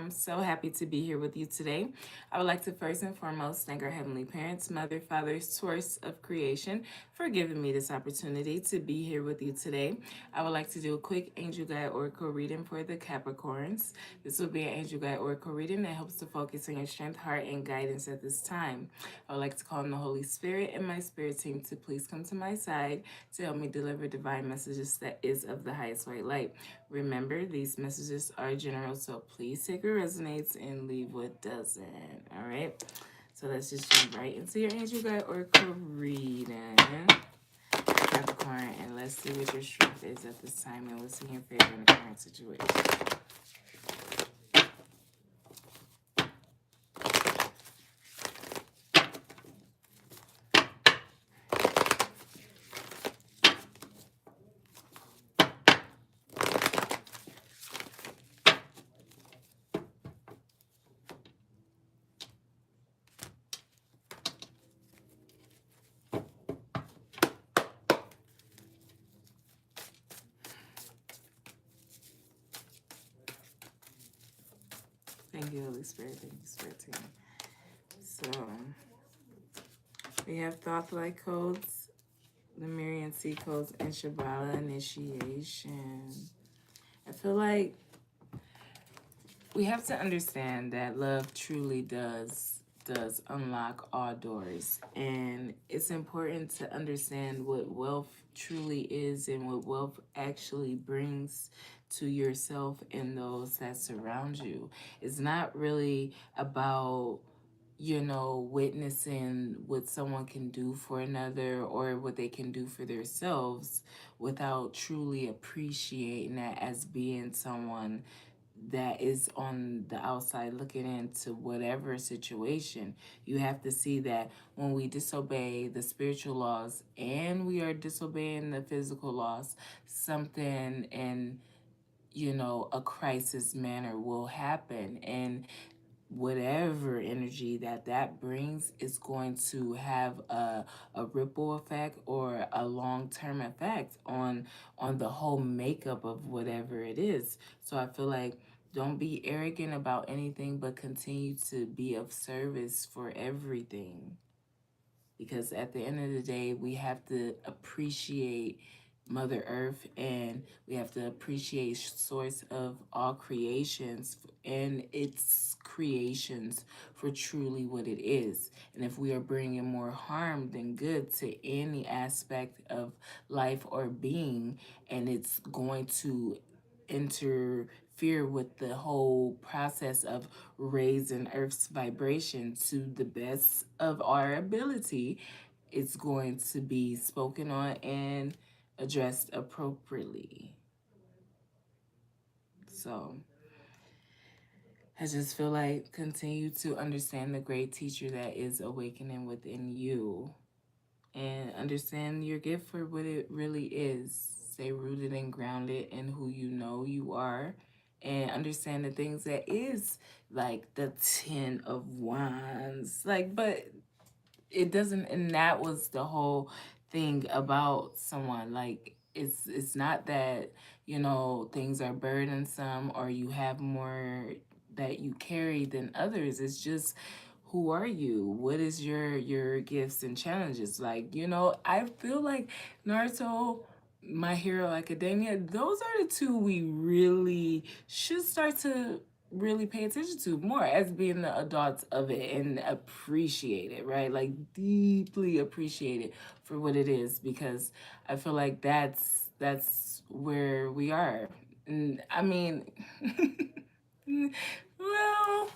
I'm so happy to be here with you today. I would like to first and foremost thank our Heavenly Parents, Mother, Father, Source of Creation, for giving me this opportunity to be here with you today. I would like to do a quick angel guide oracle reading for the Capricorns. This will be an angel guide oracle reading that helps to focus on your strength, heart, and guidance at this time. I would like to call on the Holy Spirit and my spirit team to please come to my side to help me deliver divine messages that is of the highest white light. Remember, these messages are general, so please take what resonates and leave what doesn't. All right? So let's just jump right into your angel guide oracle reading, Capricorn, and let's see what your strength is at this time and what's in your favor in the current situation. Thank you, Holy Spirit. Thank you, Spirit Team. So, we have Thought Light Codes, the Miriam C Codes, and Shabala Initiation. I feel like we have to understand that love truly does unlock all doors, and it's important to understand what wealth truly is and what wealth actually brings to yourself and those that surround you. It's not really about witnessing what someone can do for another or what they can do for themselves without truly appreciating that as being someone that is on the outside looking into whatever situation. You have to see that when we disobey the spiritual laws and we are disobeying the physical laws, something in a crisis manner will happen, and whatever energy that brings is going to have a ripple effect or a long-term effect on the whole makeup of whatever it is. So I feel like don't be arrogant about anything, but continue to be of service for everything, because at the end of the day we have to appreciate Mother Earth, and we have to appreciate source of all creations and its creations for truly what it is. And if we are bringing more harm than good to any aspect of life or being, and it's going to interfere with the whole process of raising Earth's vibration to the best of our ability, it's going to be spoken on and addressed appropriately. So I just feel like continue to understand the great teacher that is awakening within you, and understand your gift for what it really is. Stay rooted and grounded in who you know you are, and understand the things that is like the 10 of Wands. But it doesn't, and that was the whole thing about someone. Like, it's not that, things are burdensome or you have more that you carry than others. It's just, who are you? What is your gifts and challenges? Like, I feel like Naruto, My Hero Academia, those are the two we really should start to really pay attention to more as being the adults of it, and appreciate it, right? Like, deeply appreciate it for what it is, because I feel like that's where we are. And I mean, well,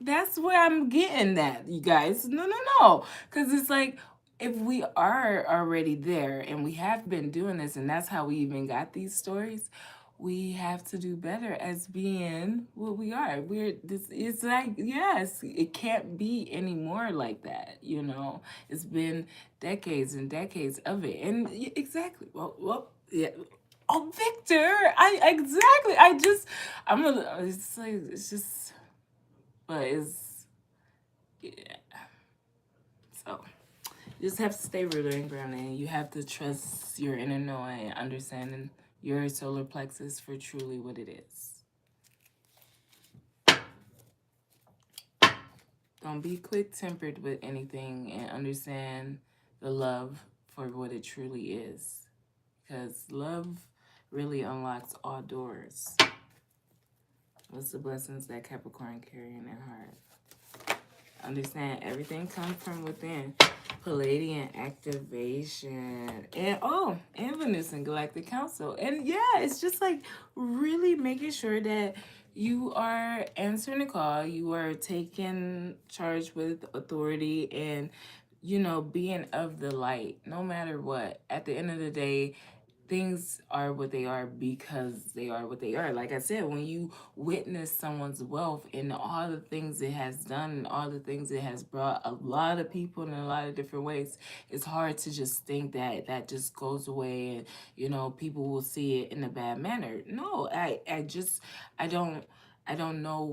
that's where I'm getting at, you guys. No. Because it's like, if we are already there and we have been doing this, and that's how we even got these stories, we have to do better as being what we are. It's like, yes, it can't be any more like that, It's been decades and decades of it. And exactly. Well, yeah. Oh, Victor, it's just, but it's, yeah. So you just have to stay rooted and grounded, and you have to trust your inner knowing, understanding your solar plexus for truly what it is. Don't be quick-tempered with anything, and understand the love for what it truly is. Because love really unlocks all doors. What's the blessings that Capricorn carry in their heart? Understand everything comes from within. Palladian activation. And Venus and Galactic Council. And yeah, it's just like really making sure that you are answering the call, you are taking charge with authority, and being of the light no matter what. At the end of the day, things are what they are because they are what they are. Like I said, when you witness someone's wealth and all the things it has done and all the things it has brought a lot of people in a lot of different ways, it's hard to just think that that just goes away and people will see it in a bad manner. No, I don't know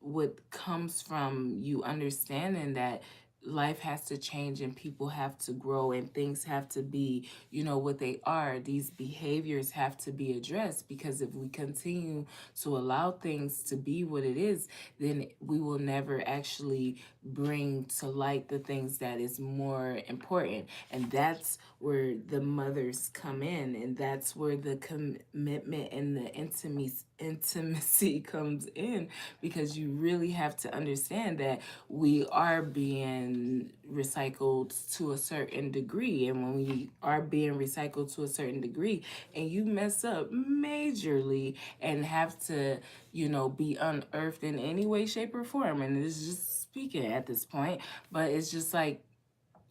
what comes from you understanding that life has to change and people have to grow and things have to be what they are. These behaviors have to be addressed, because if we continue to allow things to be what it is, then we will never actually bring to light the things that is more important. And that's where the mothers come in, and that's where the commitment and the intimacy comes in, because you really have to understand that we are being recycled to a certain degree. And when we are being recycled to a certain degree and you mess up majorly and have to, be unearthed in any way, shape, or form, and it's just speaking at this point, but it's just like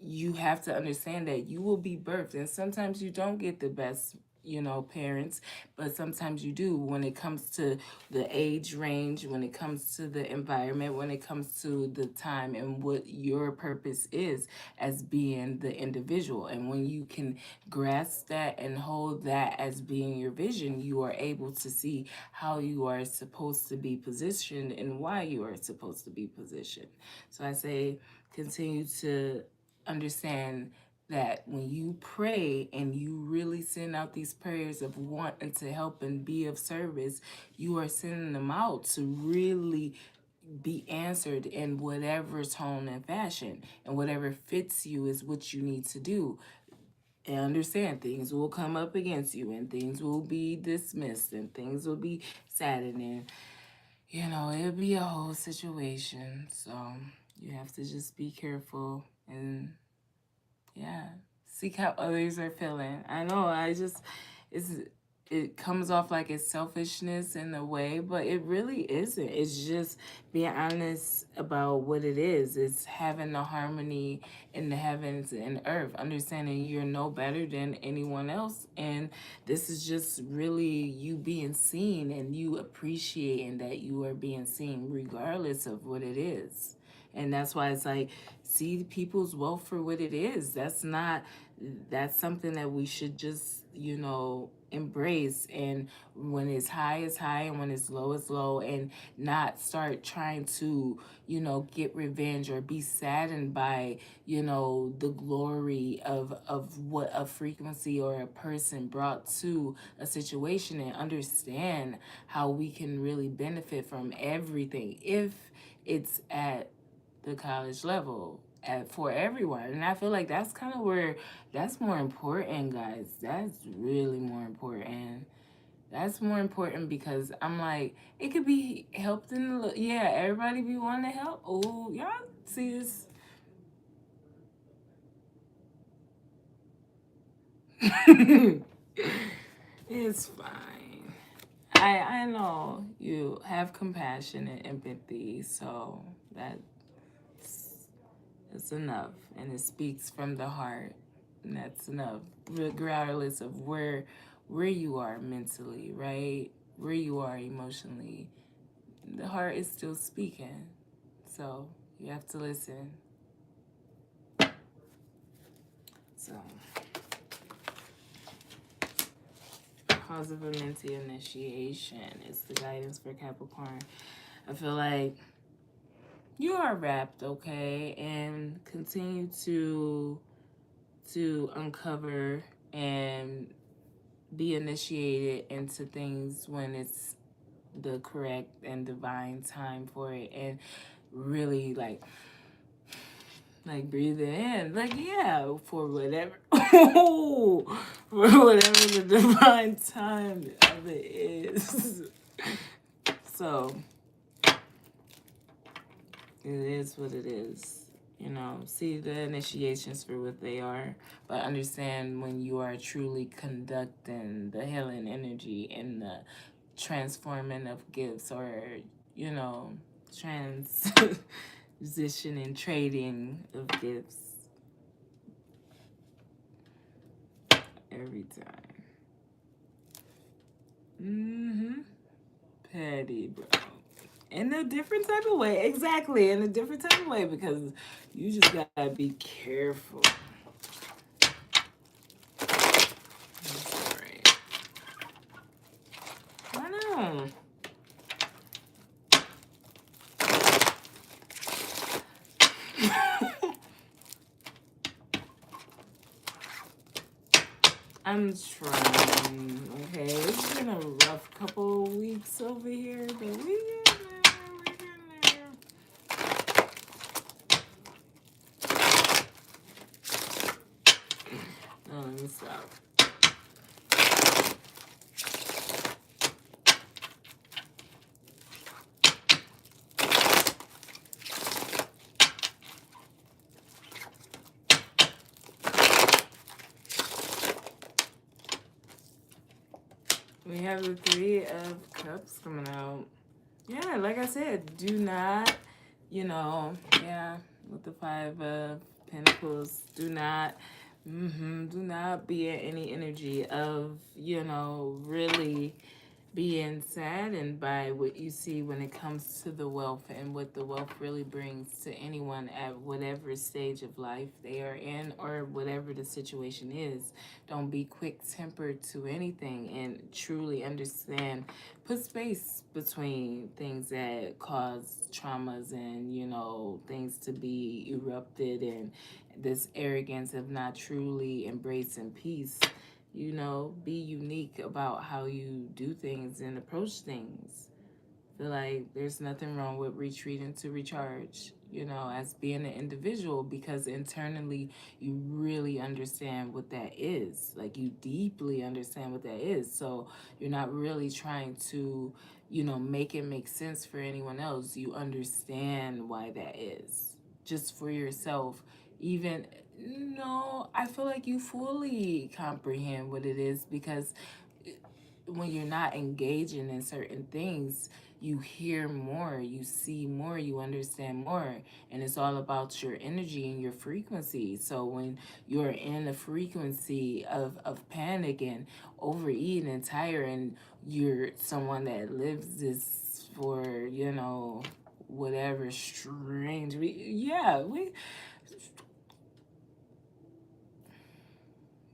you have to understand that you will be birthed, and sometimes you don't get the best parents, but sometimes you do, when it comes to the age range, when it comes to the environment, when it comes to the time and what your purpose is as being the individual. And when you can grasp that and hold that as being your vision, you are able to see how you are supposed to be positioned and why you are supposed to be positioned. So I say continue to understand that when you pray and you really send out these prayers of wanting to help and be of service, you are sending them out to really be answered in whatever tone and fashion, and whatever fits you is what you need to do. And understand things will come up against you, and things will be dismissed, and things will be saddening. It'll be a whole situation. So you have to just be careful and yeah, seek how others are feeling. I know it's it comes off like it's selfishness in a way, but it really isn't. It's just being honest about what it is. It's having the harmony in the heavens and earth, understanding you're no better than anyone else, and this is just really you being seen and you appreciating that you are being seen regardless of what it is. And that's why it's like, see people's wealth for what it is. That's something that we should just, embrace. And when it's high, it's high. And when it's low, it's low. And not start trying to, get revenge or be saddened by, the glory of what a frequency or a person brought to a situation, and understand how we can really benefit from everything if it's at the college level for everyone. And I feel like that's kind of where that's more important, guys. That's really more important. That's more important because I'm like, it could be helped in the, yeah, everybody be wanting to help. Oh, y'all see this? It's fine. I know you have compassion and empathy, so that it's enough, and it speaks from the heart, and that's enough, regardless of where you are mentally, right? Where you are emotionally, the heart is still speaking. So you have to listen. So, positive mental initiation is the guidance for Capricorn. I feel like you are wrapped, okay, and continue to uncover and be initiated into things when it's the correct and divine time for it, and really like Like breathe it in. Like, yeah, for whatever for whatever the divine time of it is. So it is what it is. You know, see the initiations for what they are, but understand when you are truly conducting the healing energy and the transforming of gifts, or, you know, transition and trading of gifts every time. Mm-hmm. Petty, bro. In a different type of way. Exactly. In a different type of way, because you just gotta be careful. That's right. I know. I'm trying. Okay, it's been a rough couple weeks over here, but we get there. We get there. No, let me stop. We have the Three of Cups coming out. Yeah, like I said, do not, you know, yeah, with the Five of Pentacles, do not be in any energy of, you know, really being saddened by what you see when it comes to the wealth and what the wealth really brings to anyone at whatever stage of life they are in, or whatever the situation is. Don't be quick-tempered to anything, and truly understand, put space between things that cause traumas and, you know, things to be erupted, and this arrogance of not truly embracing peace. You know, be unique about how you do things and approach things. Feel like there's nothing wrong with retreating to recharge, you know, as being an individual, because internally you really understand what that is. Like, you deeply understand what that is. So you're not really trying to, you know, make it make sense for anyone else. You understand why that is, just for yourself. Even, no, I feel like you fully comprehend what it is, because when you're not engaging in certain things, you hear more, you see more, you understand more, and it's all about your energy and your frequency. So when you're in a frequency of panic and overeating and tired, and you're someone that lives this for, you know, whatever strange,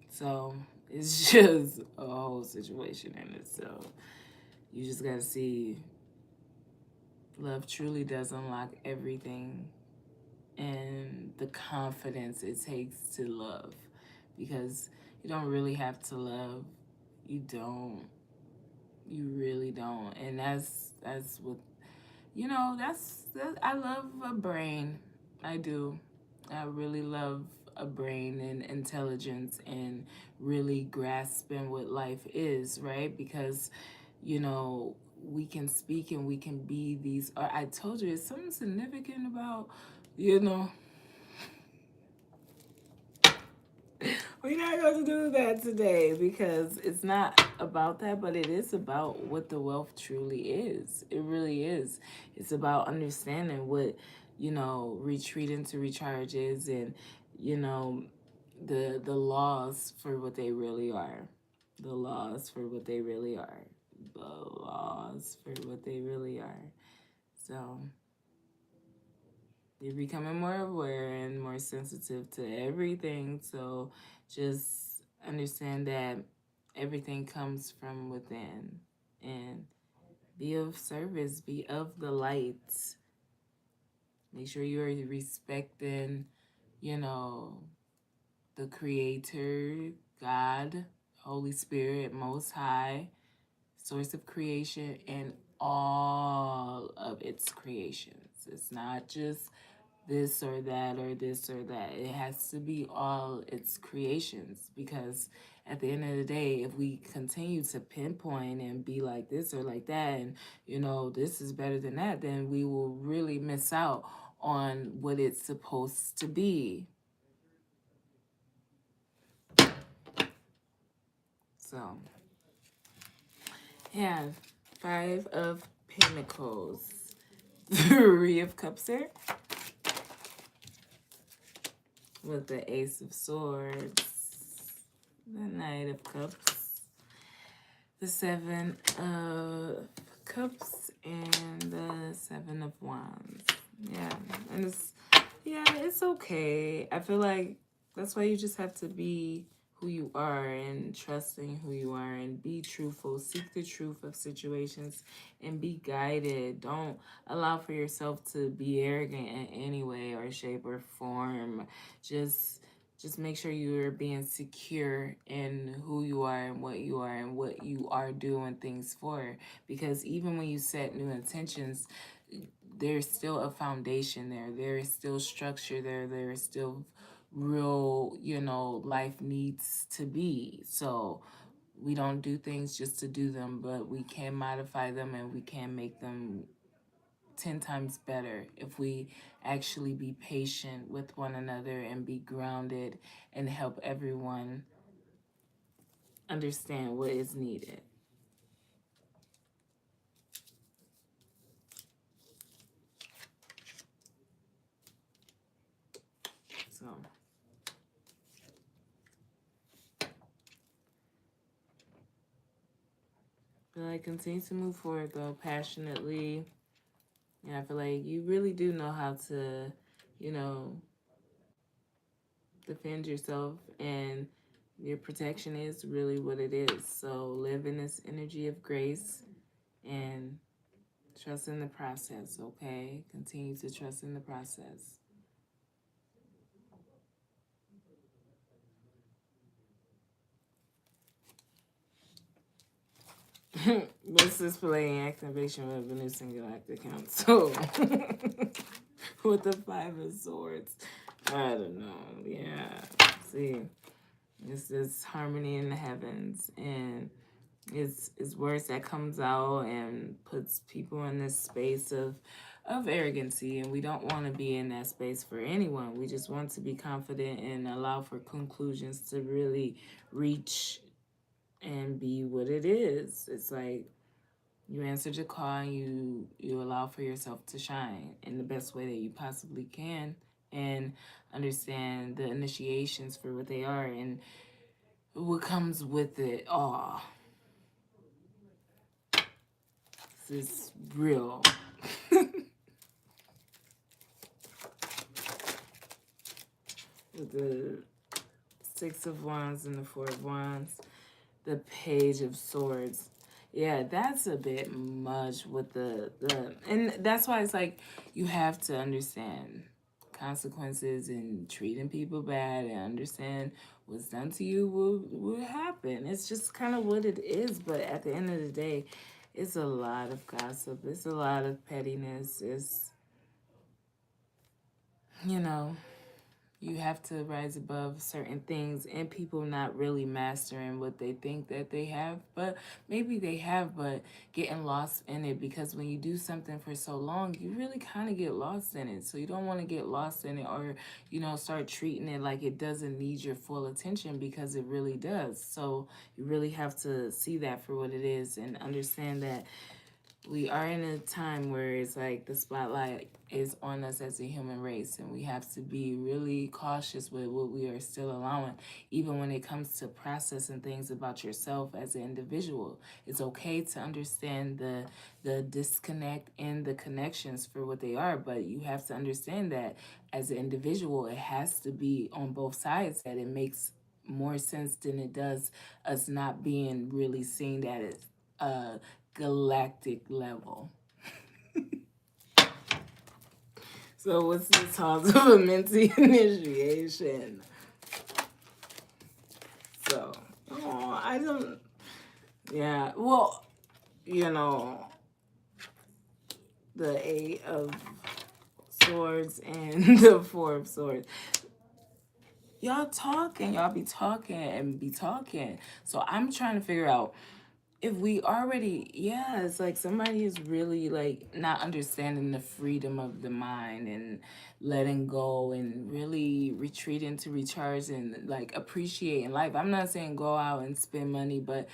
so it's just a whole situation in itself. You just gotta see, love truly does unlock everything, and the confidence it takes to love, because you don't really have to love. You don't. You really don't. And that's what, you know, I love a brain. I do. I really love a brain and intelligence, and really grasping what life is, right? Because, you know, we can speak and we can be these. I told you, it's something significant about, you know, we're not going to do that today, because it's not about that, but it is about what the wealth truly is. It really is. It's about understanding what, you know, retreating to recharge is, and, you know, the laws for what they really are. The laws for what they really are. The laws for what they really are. So you're becoming more aware and more sensitive to everything. So just understand that everything comes from within, and be of service, be of the light. Make sure you're respecting, you know, the Creator, God, Holy Spirit, Most High, source of creation, and all of its creations. It's not just this or that or this or that. It has to be all its creations, because at the end of the day, if we continue to pinpoint and be like this or like that, and this is better than that, then we will really miss out on what it's supposed to be. So, yeah, Five of Pentacles, Three of Cups here, with the Ace of Swords, the Knight of Cups, the Seven of Cups, and the Seven of Wands. Yeah, and it's okay. I feel like that's why you just have to be who you are and trusting who you are and be truthful. Seek the truth of situations and be guided. Don't allow for yourself to be arrogant in any way or shape or form. Just make sure you're being secure in who you are and what you are doing things for. Because even when you set new intentions, there's still a foundation there. There is still structure there. There is still real, life needs to be. So we don't do things just to do them, but we can modify them and we can make them 10 times better if we actually be patient with one another and be grounded and help everyone understand what is needed. So, but I continue to move forward though, passionately. And I feel like you really do know how to, you know, defend yourself, and your protection is really what it is. So live in this energy of grace and trust in the process, okay? Continue to trust in the process. What's this play activation of a new singular account? So, with the Five of Swords, I don't know. Yeah, see, it's this harmony in the heavens, and it's words that comes out and puts people in this space of arrogancy, and we don't want to be in that space for anyone. We just want to be confident and allow for conclusions to really reach and be what it is. It's like you answered your call and you allow for yourself to shine in the best way that you possibly can, and understand the initiations for what they are and what comes with it all. This is real. With the Six of Wands and the Four of Wands, the Page of Swords. Yeah, that's a bit much with the and that's why it's like you have to understand consequences, and treating people bad and understand what's done to you will happen. It's just kind of what it is. But at the end of the day, it's a lot of gossip. It's a lot of pettiness. It's, you know, you have to rise above certain things, and people not really mastering what they think that they have, but maybe they have, but getting lost in it, because when you do something for so long, you really kind of get lost in it. So you don't want to get lost in it, or start treating it like it doesn't need your full attention, because it really does. So you really have to see that for what it is and understand that we are in a time where it's like the spotlight is on us as a human race, and we have to be really cautious with what we are still allowing, even when it comes to processing things about yourself as an individual. It's okay to understand the disconnect and the connections for what they are, but you have to understand that as an individual, it has to be on both sides, that it makes more sense than it does us not being really seeing that as galactic level. So what's this house of a minty initiation? So, I don't, yeah, well, you know, the Eight of Swords and the Four of Swords. Y'all talking, y'all be talking and be talking. So I'm trying to figure out if we already, yeah, it's like somebody is really like not understanding the freedom of the mind and letting go and really retreating to recharge and like appreciating life. I'm not saying go out and spend money, but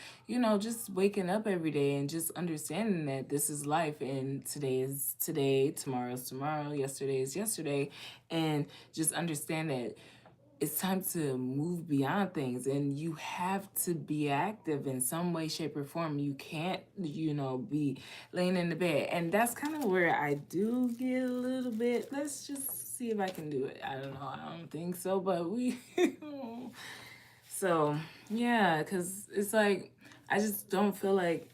just waking up every day and just understanding that this is life and today is today, tomorrow is tomorrow, yesterday is yesterday, and just understand that it's time to move beyond things, and you have to be active in some way, shape, or form. You can't be laying in the bed, and that's kind of where I do get a little bit, let's just see if I can do it. I don't know, I don't think so, but we so yeah, because it's like I just don't feel like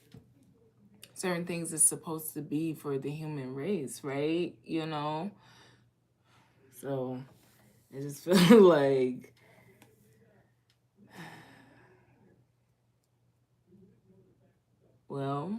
certain things is supposed to be for the human race, right? So I just feel like, well,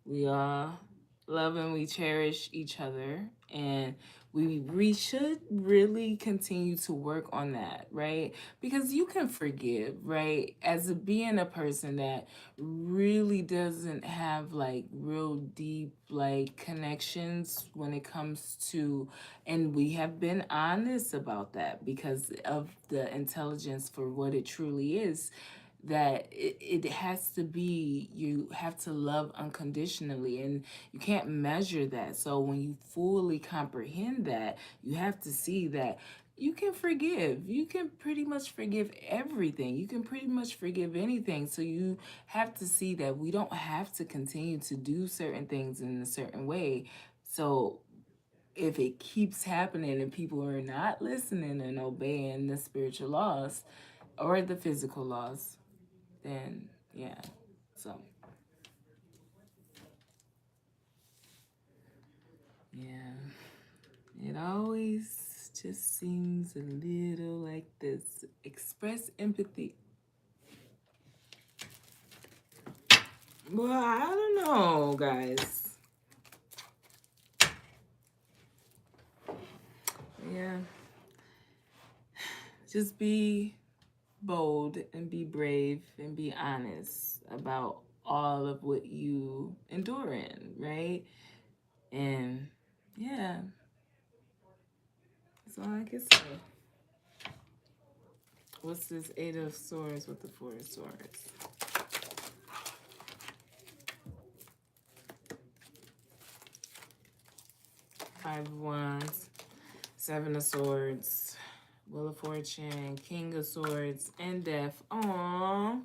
we all love and we cherish each other, and we should really continue to work on that, right? Because you can forgive, right? As being a person that really doesn't have like real deep like connections when it comes to, and we have been honest about that because of the intelligence for what it truly is, that it has to be, you have to love unconditionally, and you can't measure that. So when you fully comprehend that, you have to see that you can forgive, you can pretty much forgive everything, you can pretty much forgive anything. So you have to see that we don't have to continue to do certain things in a certain way. So if it keeps happening and people are not listening and obeying the spiritual laws or the physical laws, then yeah. So yeah, it always just seems a little like this. Express empathy. Well, I don't know, guys. Yeah, just be bold and be brave and be honest about all of what you endure in, right? And yeah, that's all I can say. What's this Eight of Swords with the Four of Swords? Five of Wands, Seven of Swords, Wheel of Fortune, King of Swords, and Death. Aww.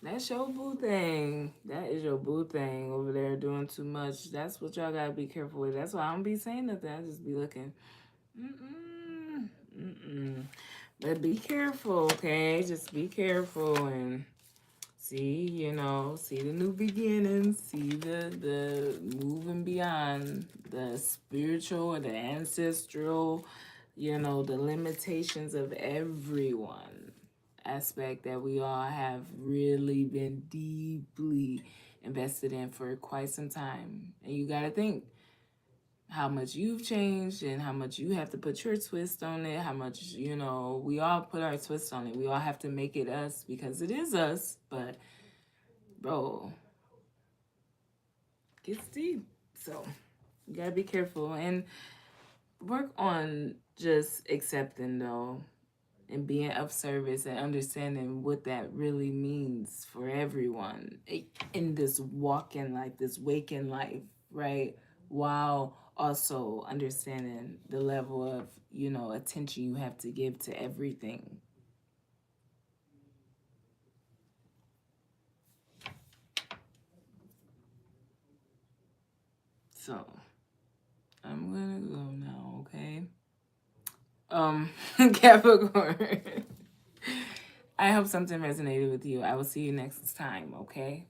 That's your boo thing. That is your boo thing over there doing too much. That's what y'all gotta be careful with. That's why I don't be saying nothing. I just be looking. Mm-mm. Mm-mm. But be careful, okay? Just be careful and see the new beginnings, see the moving beyond the spiritual or the ancestral, the limitations of everyone aspect that we all have really been deeply invested in for quite some time. And you got to think how much you've changed and how much you have to put your twist on it, how much, we all put our twist on it. We all have to make it us because it is us, but bro, gets deep. So you gotta be careful and work on just accepting though and being of service and understanding what that really means for everyone in this walking life, this waking life, right? While also understanding the level of, attention you have to give to everything. So I'm gonna go now, okay? Capricorn. I hope something resonated with you. I will see you next time, okay?